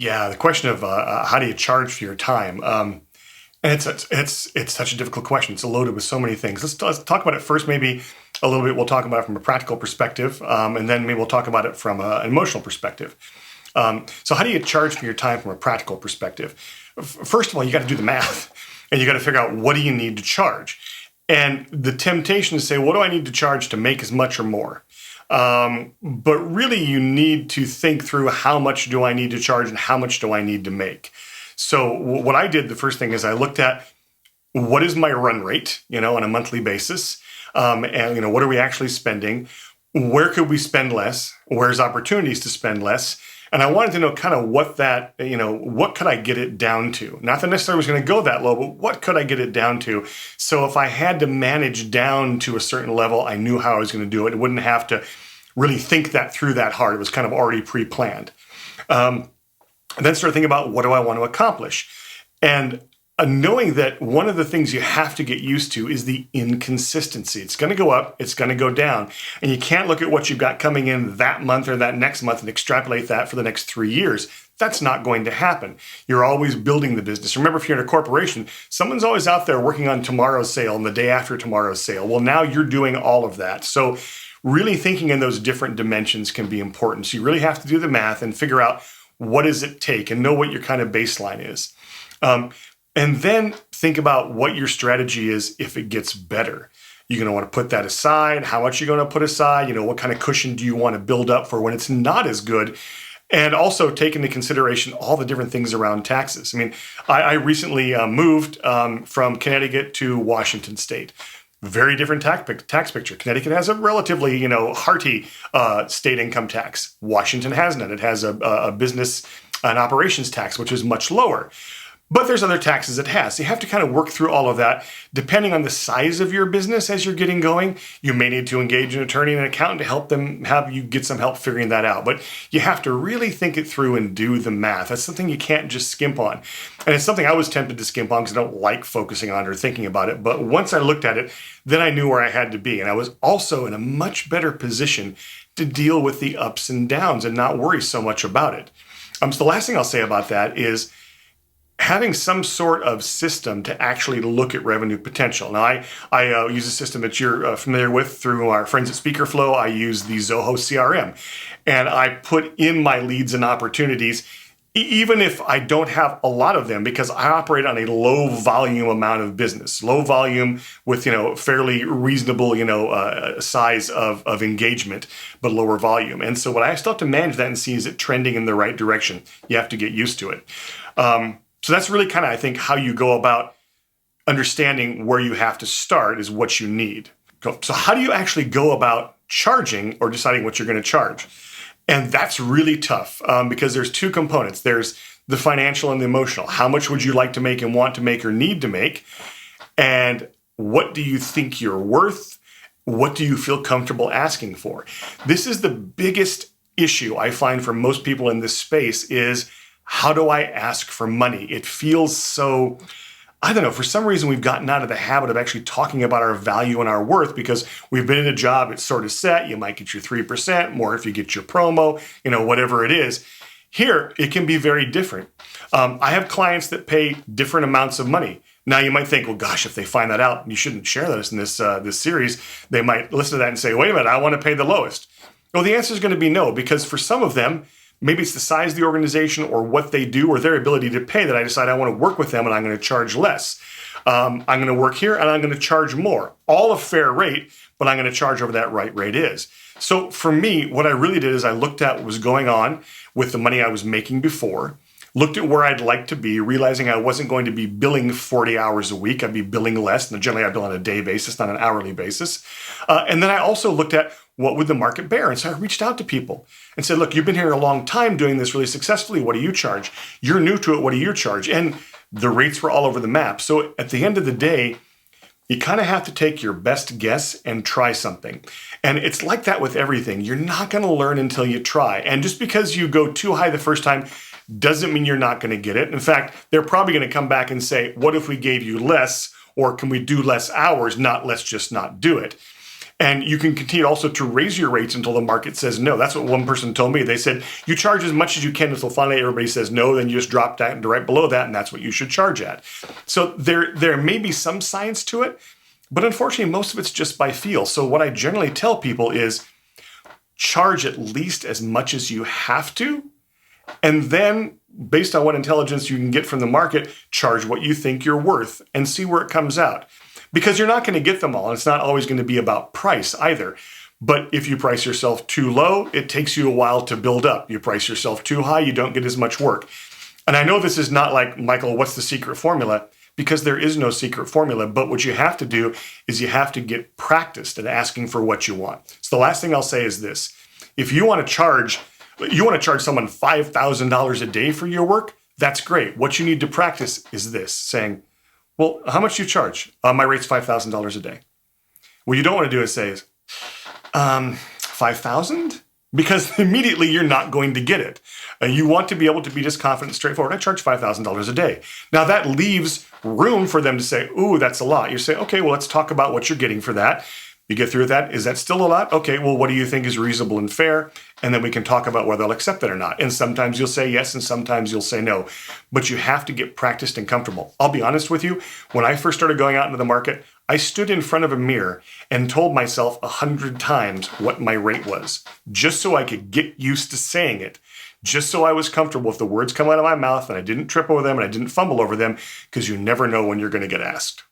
Yeah, the question of how do you charge for your time? And it's such a difficult question. It's loaded with so many things. Let's talk about it first. Maybe a little bit. We'll talk about it from a practical perspective, and then maybe we'll talk about it from an emotional perspective. So, how do you charge for your time from a practical perspective? First of all, you got to do the math, and you got to figure out what do you need to charge. And the temptation to say, what do I need to charge to make as much or more? But really, you need to think through how much do I need to charge and how much do I need to make. So what I did, the first thing is I looked at what is my run rate, on a monthly basis, and what are we actually spending? Where could we spend less? Where's opportunities to spend less? And I wanted to know kind of what that, what could I get it down to? Not that necessarily was going to go that low, but what could I get it down to? So if I had to manage down to a certain level, I knew how I was going to do it. I wouldn't have to really think that through that hard. It was kind of already pre-planned. And then start thinking about what do I want to accomplish? And knowing that one of the things you have to get used to is the inconsistency. It's going to go up, it's going to go down. And you can't look at what you've got coming in that month or that next month and extrapolate that for the next 3 years. That's not going to happen. You're always building the business. Remember, if you're in a corporation, someone's always out there working on tomorrow's sale and the day after tomorrow's sale. Well, now you're doing all of that. So really thinking in those different dimensions can be important. So you really have to do the math and figure out what does it take and know what your kind of baseline is. And then think about what your strategy is if it gets better. You're going to want to put that aside. How much you're going to put aside? What kind of cushion do you want to build up for when it's not as good? And also take into consideration all the different things around taxes. I mean, I recently moved from Connecticut to Washington State. Very different tax picture. Connecticut has a relatively, hearty state income tax. Washington has none. It has a business and operations tax, which is much lower. But there's other taxes it has. So you have to kind of work through all of that. Depending on the size of your business as you're getting going, you may need to engage an attorney and an accountant to have you get some help figuring that out. But you have to really think it through and do the math. That's something you can't just skimp on. And it's something I was tempted to skimp on because I don't like focusing on or thinking about it. But once I looked at it, then I knew where I had to be. And I was also in a much better position to deal with the ups and downs and not worry so much about it. So the last thing I'll say about that is having some sort of system to actually look at revenue potential. Now, I use a system that you're familiar with through our friends at SpeakerFlow. I use the Zoho CRM, and I put in my leads and opportunities, even if I don't have a lot of them, because I operate on a low volume amount of business, low volume with, fairly reasonable, size of engagement, but lower volume. And so what I still have to manage that and see, is it trending in the right direction? You have to get used to it. So that's really kind of, I think, how you go about understanding where you have to start is what you need. So how do you actually go about charging or deciding what you're going to charge? And that's really tough because there's two components. There's the financial and the emotional. How much would you like to make and want to make or need to make? And what do you think you're worth? What do you feel comfortable asking for? This is the biggest issue I find for most people in this space is, how do I ask for money? It feels so, I don't know, for some reason we've gotten out of the habit of actually talking about our value and our worth because we've been in a job, it's sort of set. You might get your 3%, more if you get your promo, whatever it is. Here, it can be very different. I have clients that pay different amounts of money. Now, you might think, well, gosh, if they find that out, you shouldn't share this in this series. They might listen to that and say, wait a minute, I want to pay the lowest. Well, the answer is going to be no, because for some of them, maybe it's the size of the organization or what they do or their ability to pay that I decide I want to work with them and I'm going to charge less. I'm going to work here and I'm going to charge more. All a fair rate, but I'm going to charge over that right rate is. So for me, what I really did is I looked at what was going on with the money I was making before, looked at where I'd like to be, realizing I wasn't going to be billing 40 hours a week. I'd be billing less. And generally I bill on a day basis, not an hourly basis. And then I also looked at what would the market bear? And so I reached out to people and said, look, you've been here a long time doing this really successfully. What do you charge? You're new to it. What do you charge? And the rates were all over the map. So at the end of the day, you kind of have to take your best guess and try something. And it's like that with everything. You're not going to learn until you try. And just because you go too high the first time doesn't mean you're not going to get it. In fact, they're probably going to come back and say, what if we gave you less? Or can we do less hours? Not let's just not do it. And you can continue also to raise your rates until the market says no. That's what one person told me. They said, you charge as much as you can until finally everybody says no, then you just drop down to right below that, and that's what you should charge at. So there may be some science to it, but unfortunately, most of it's just by feel. So what I generally tell people is charge at least as much as you have to, and then based on what intelligence you can get from the market, charge what you think you're worth and see where it comes out. Because you're not going to get them all. And it's not always going to be about price either. But if you price yourself too low, it takes you a while to build up. You price yourself too high, you don't get as much work. And I know this is not like, Michael, what's the secret formula? Because there is no secret formula. But what you have to do is you have to get practiced at asking for what you want. So the last thing I'll say is this. If you want to charge someone $5,000 a day for your work, that's great. What you need to practice is this, saying, well, how much do you charge? My rate's $5,000 a day. What you don't want to do is say, 5,000? Because immediately you're not going to get it. You want to be able to be just confident and straightforward. I charge $5,000 a day. Now that leaves room for them to say, ooh, that's a lot. You say, okay, well, let's talk about what you're getting for that. You get through with that. Is that still a lot? Okay, well, what do you think is reasonable and fair? And then we can talk about whether they'll accept it or not. And sometimes you'll say yes, and sometimes you'll say no. But you have to get practiced and comfortable. I'll be honest with you. When I first started going out into the market, I stood in front of a mirror and told myself 100 times what my rate was, just so I could get used to saying it, just so I was comfortable if the words come out of my mouth and I didn't trip over them and I didn't fumble over them, because you never know when you're going to get asked.